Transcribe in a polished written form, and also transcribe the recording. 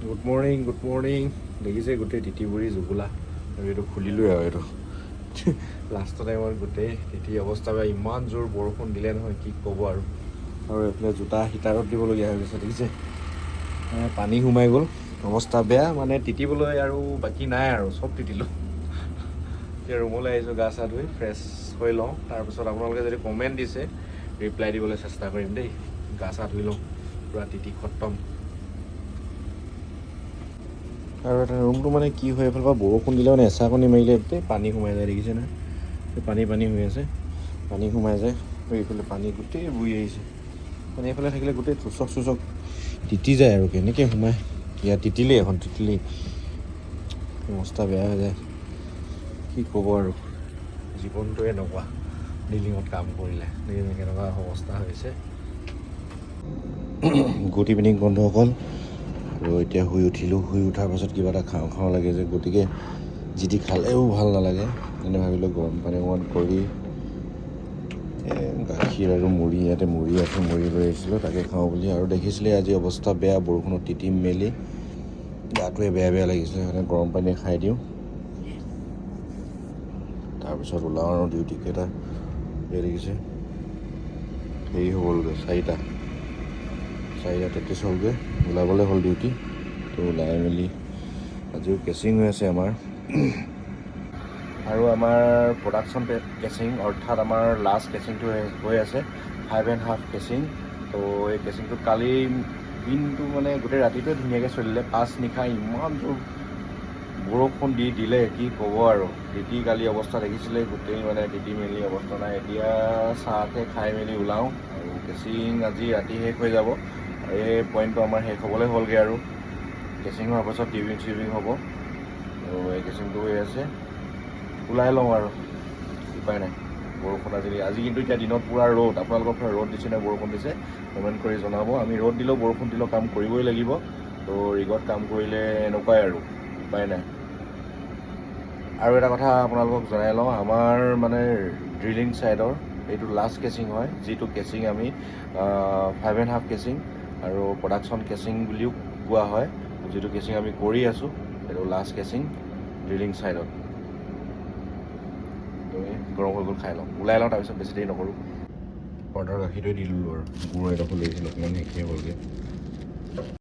good morning দেখিছে গোটেই তিতিবুৰি জুবুলা আৰু এইটো খুলিলোৱে আৰু এইটো লাষ্টৰ টাইমত গোটেই তিতি অৱস্থা বেয়া ইমান জোৰ বৰষুণ দিলে নহয় কি ক'ব আৰু এইফালে জোতা হিটাৰত দিবলগীয়া হৈ গৈছে দেখিছে পানী সোমাই গ'ল অৱস্থা বেয়া মানে তিতিবলৈ আৰু বাকী নাই আৰু চব তিতিলোঁ এতিয়া ৰুমলৈ আহিছোঁ গা চা ধুই ফ্ৰেছ হৈ লওঁ তাৰপিছত আপোনালোকে যদি কমেণ্ট দিছে ৰিপ্লাই দিবলৈ চেষ্টা কৰিম দেই গা চা ধুই লওঁ পূৰা তিতি খতম আৰু এটা ৰুমটো মানে কি হয় এইফালৰ পৰা বৰষুণ দিলে মানে এচাকণি মাৰিলে গোটেই পানী সোমাই যায় দেখিছে না পানী হৈ আছে পানী সোমাই যায় আৰু এইফালে পানী গোটেই বৈ আহিছে মানে এইফালে থাকিলে গোটেই চোচক তিতি যায় আৰু কেনেকৈ সোমায় ইয়াত তিতিলেই অৱস্থা বেয়া হৈ যায় কি ক'ব আৰু জীৱনটো এনেকুৱা ডিলিঙত কাম কৰিলে কেনেকুৱা অৱস্থা হৈছে গুড ইভিনিং বন্ধুসকল আৰু এতিয়া শুই উঠিলোঁ শুই উঠাৰ পাছত কিবা এটা খাওঁ লাগে যে গতিকে যি টি খালেও ভাল নালাগে এনে ভাবিলোঁ গৰম পানী অকণমান কৰি গাখীৰ আৰু মুড়ি ইয়াতে মুড়ি লৈ আহিছিলোঁ তাকে খাওঁ বুলি আৰু দেখিছিলে আজি অৱস্থা বেয়া বৰষুণত তিতি মেলি গাটোৱে বেয়া লাগিছিলে সেইকাৰণে গৰম পানী খাই দিওঁ তাৰপিছত ওলাওঁ আৰু ডিউটিকেইটা দেখিছে হেৰি হ'বলগৈ 4:33 হ'লগৈ ওলাবলৈ হ'ল ডিউটি তো ওলাই মেলি আজিও কেচিং হৈ আছে আমাৰ আৰু আমাৰ প্ৰডাকশ্যন কেচিং অৰ্থাৎ আমাৰ লাষ্ট কেচিংটো হৈ আছে 5.5 কেচিং তো এই কেচিংটো কালি দিনটো মানে গোটেই ৰাতিটোৱে ধুনীয়াকৈ চলিলে পাঁচ নিশা ইমান জোৰ বৰষুণ দিলে কি ক'ব আৰু তিতি কালি অৱস্থা দেখিছিলে গোটেই মানে তিতি মেলি অৱস্থা নাই এতিয়া চাহকে খাই মেলি ওলাওঁ আৰু কেচিং আজি ৰাতি শেষ হৈ যাব এই পইণ্টটো আমাৰ শেষ হ'বলৈ হ'লগৈ আৰু কেচিং হোৱাৰ পাছত টিউবিং হ'ব আৰু এই কেচিংটো হৈ আছে ওলাই লওঁ আৰু উপায় নাই বৰষুণ আজি কিন্তু এতিয়া দিনত পূৰা ৰ'দ আপোনালোকৰ ফালে ৰ'দ দিছে নে বৰষুণ দিছে কমেণ্ট কৰি জনাব আমি ৰ'দ দিলেও বৰষুণ দিলেও কাম কৰিবই লাগিব তো ৰিগত কাম কৰিলে এনেকুৱাই আৰু উপায় নাই আৰু এটা কথা আপোনালোকক জনাই লওঁ আমাৰ মানে ড্ৰিলিং ছাইডৰ এইটো লাষ্ট কেচিং হয় যিটো কেচিং আমি 5.5 কেচিং আৰু প্ৰডাকশ্যন কেচিং বুলিও কোৱা হয় যিটো কেচিং আমি কৰি আছোঁ সেইটো লাষ্ট কেচিং ড্ৰিলিং ছাইডত গৰম হৈ গ'ল খাই লওঁ ওলাই লওঁ তাৰপিছত বেছি দেৰি নকৰোঁ অৰ্ডাৰ গাখীৰটোৱে দি দিলোঁ আৰু গুড় এডোখৰ লৈ আহিছিলোঁ অকণমান শেষেই হ'লগৈ